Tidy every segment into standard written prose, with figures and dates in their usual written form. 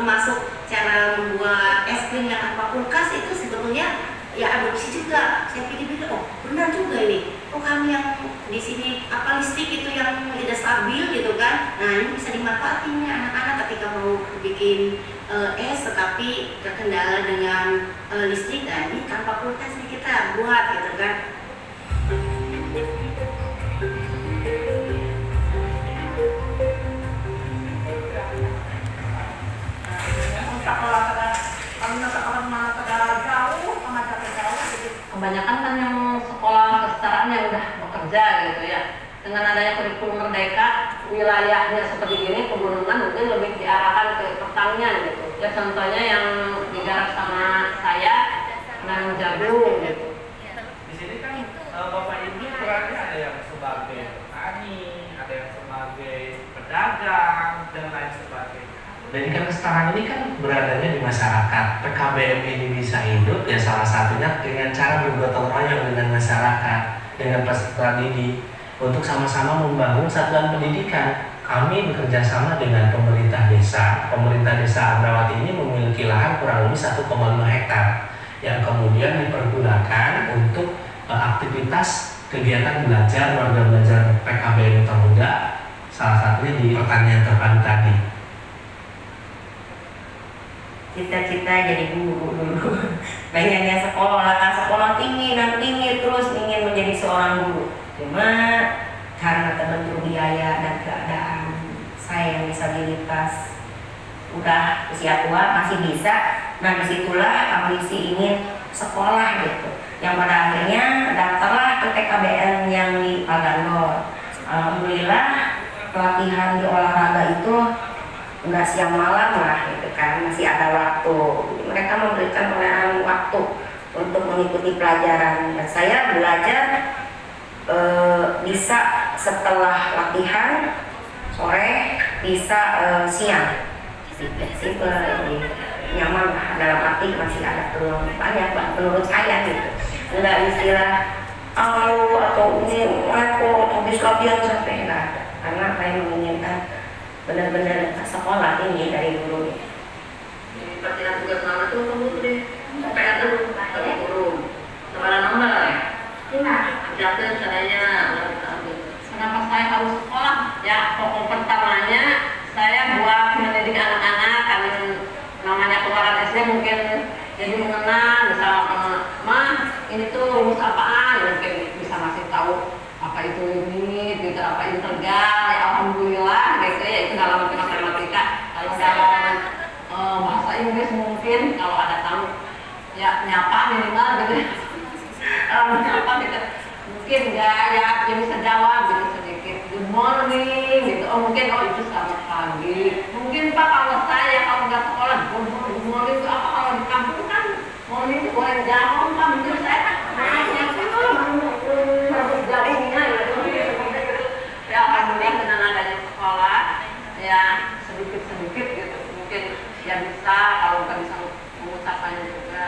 termasuk cara membuat es krim yang tanpa kulkas itu sebetulnya ya adopsi juga. Saya pikir-pikir, oh benar juga ini. Oh kami yang di sini apa listrik itu yang tidak stabil gitu kan. Nah ini bisa dimanfaatin anak-anak ketika mau bikin es tetapi terkendala dengan listrik. Nah ini tanpa kulkas nih kita buat gitu kan. Kebanyakan kan yang sekolah kesetaraan yang udah bekerja gitu ya. Dengan adanya kurikulum merdeka, wilayahnya seperti ini, pegunungan mungkin lebih diarahkan ke pertanian gitu. Ya contohnya yang digarap sama saya, Nanam Jagung gitu. Di sini kan Bapak Ibu perannya ada yang sebagai petani, ada yang sebagai pedagang, dan lain sebagainya. Dan ikan kesetaraan ini kan beradanya di masyarakat. PKBM ini bisa hidup ya salah satunya dengan cara bergotong royong dengan masyarakat, dengan peserta didik untuk sama-sama membangun satuan pendidikan. Kami bekerja sama dengan pemerintah desa. Pemerintah desa Abrawati ini memiliki lahan kurang lebih 1,5 hektar yang kemudian dipergunakan untuk aktivitas kegiatan belajar warga belajar PKBM Termuda, salah satunya di pertanian terpadu tadi. Cita-cita jadi guru dulu, pengennya sekolah tinggi dan tinggi terus ingin menjadi seorang guru. Cuma karena terbentur biaya dan keadaan saya yang disabilitas udah usia tua masih bisa, nah disitulah ambisi ingin sekolah gitu. Yang pada akhirnya daftarlah ke PKBM yang di Pagandor. Alhamdulillah pelatihan di olahraga itu nggak siang malam lah gitu kan, masih ada waktu. Mereka memberikan waktu untuk mengikuti pelajaran dan saya belajar bisa setelah latihan sore, bisa siang. Simple, nyaman lah, dalam arti masih ada peluang banyak menurut saya gitu. Nggak istilah atau ini repot habis latihan sampai nggak ada, karena saya menginginkan benar-benar sekolah tinggi dari guru. Jadi pelatihan tugas mana tuh kamu deh sampai ada guru nomor jatuh caranya. Kenapa saya harus sekolah? Ya pokok pertamanya saya buat mendidik anak-anak kan, namanya kemarin SD mungkin jadi mengenal, misalnya mah ini tuh rumus apaan, mungkin bisa ngasih tahu apa itu ini, gitu, apa integral, ya alhamdulillah gitu ya, itu dalam matematika. Kalau dalam bahasa Inggris mungkin kalau ada tamu ya nyapa minimal gitu, nyapa gitu, mungkin ya bisa jawab gitu sedikit, good morning gitu, mungkin itu selamat pagi, mungkin Pak kalau saya kalau nggak sekolah good morning itu apa, kalau di kampung kan morning itu boleh jawab Pak, mungkin saya nanya jauhnya gitu. Ya alhamdulillah dengan adanya sekolah ya sedikit-sedikit gitu, mungkin ya bisa kalau nggak bisa mengucapkannya juga.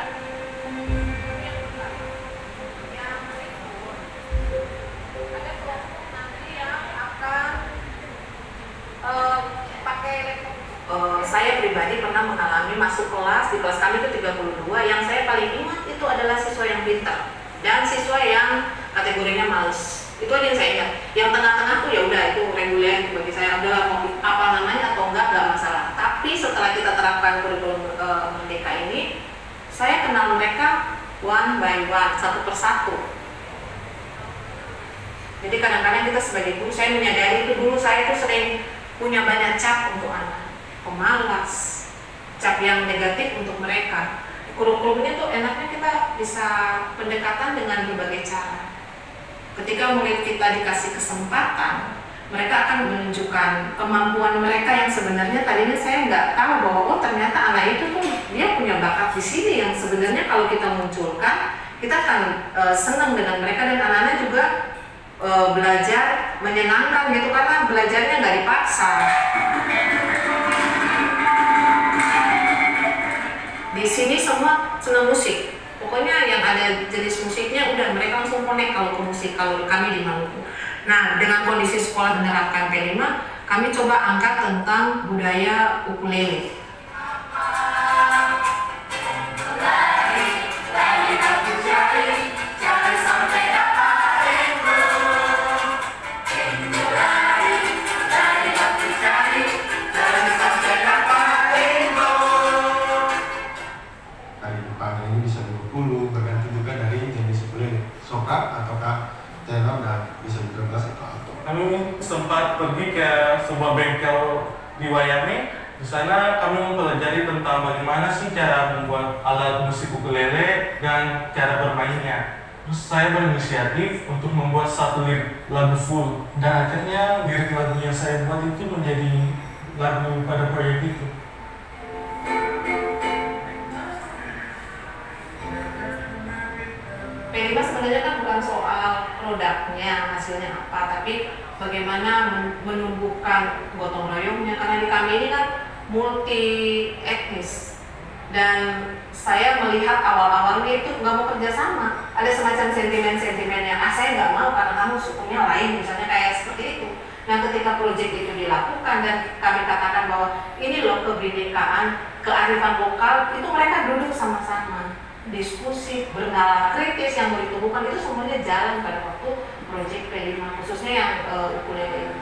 Ada kelompok nanti yang akan pakai laptop. Saya pribadi pernah mengalami masuk kelas, di kelas kami itu 32, yang saya paling ingat itu adalah siswa yang pintar dan siswa yang kategorinya males. Itu aja yang saya ingat. Yang tengah-tengah tuh ya udah itu reguler bagi saya, udah mau apa namanya atau enggak masalah. Tapi setelah kita terapkan kurikulum merdeka ini, saya kenal mereka one by one, satu persatu. Jadi kadang-kadang kita sebagai guru, saya menyadari itu dulu saya tuh sering punya banyak cap untuk anak, pemalas, cap yang negatif untuk mereka. Kurikulumnya tuh enaknya kita bisa pendekatan dengan berbagai cara. Ketika murid kita dikasih kesempatan, mereka akan menunjukkan kemampuan mereka yang sebenarnya tadinya saya nggak tahu bahwa oh ternyata anak itu tuh dia punya bakat di sini yang sebenarnya kalau kita munculkan kita akan senang dengan mereka, dan anak-anak juga belajar menyenangkan gitu karena belajarnya nggak dipaksa. Di sini semua senang musik. Pokoknya yang ada jenis musiknya udah mereka langsung connect kalau ke musik, kalau kami di Maluku. Nah, dengan kondisi sekolah menerapkan P5, kami coba angkat tentang budaya ukulele. Kami sempat pergi ke sebuah bengkel di Wayame. Di sana kami mempelajari tentang bagaimana sih cara membuat alat musik ukulele dan cara bermainnya. Terus saya berinisiatif untuk membuat satu lirik lagu full, dan akhirnya lirik lagu yang saya buat itu menjadi lagu pada proyek itu. P5 sebenarnya kan bukan soal produknya, hasilnya apa, tapi bagaimana menumbuhkan gotong royongnya, karena di kami ini kan multi etnis, dan saya melihat awal-awalnya itu nggak mau kerjasama, ada semacam sentimen-sentimen yang saya nggak mau karena kamu sukunya lain, misalnya kayak seperti itu. Nah, ketika proyek itu dilakukan dan kami katakan bahwa ini loh kebinekaan, kearifan lokal, itu mereka duduk sama-sama diskusi, bernalar kritis yang mau ditumbuhkan, itu semuanya jalan pada waktu proyek P5, khususnya yang ukulele itu.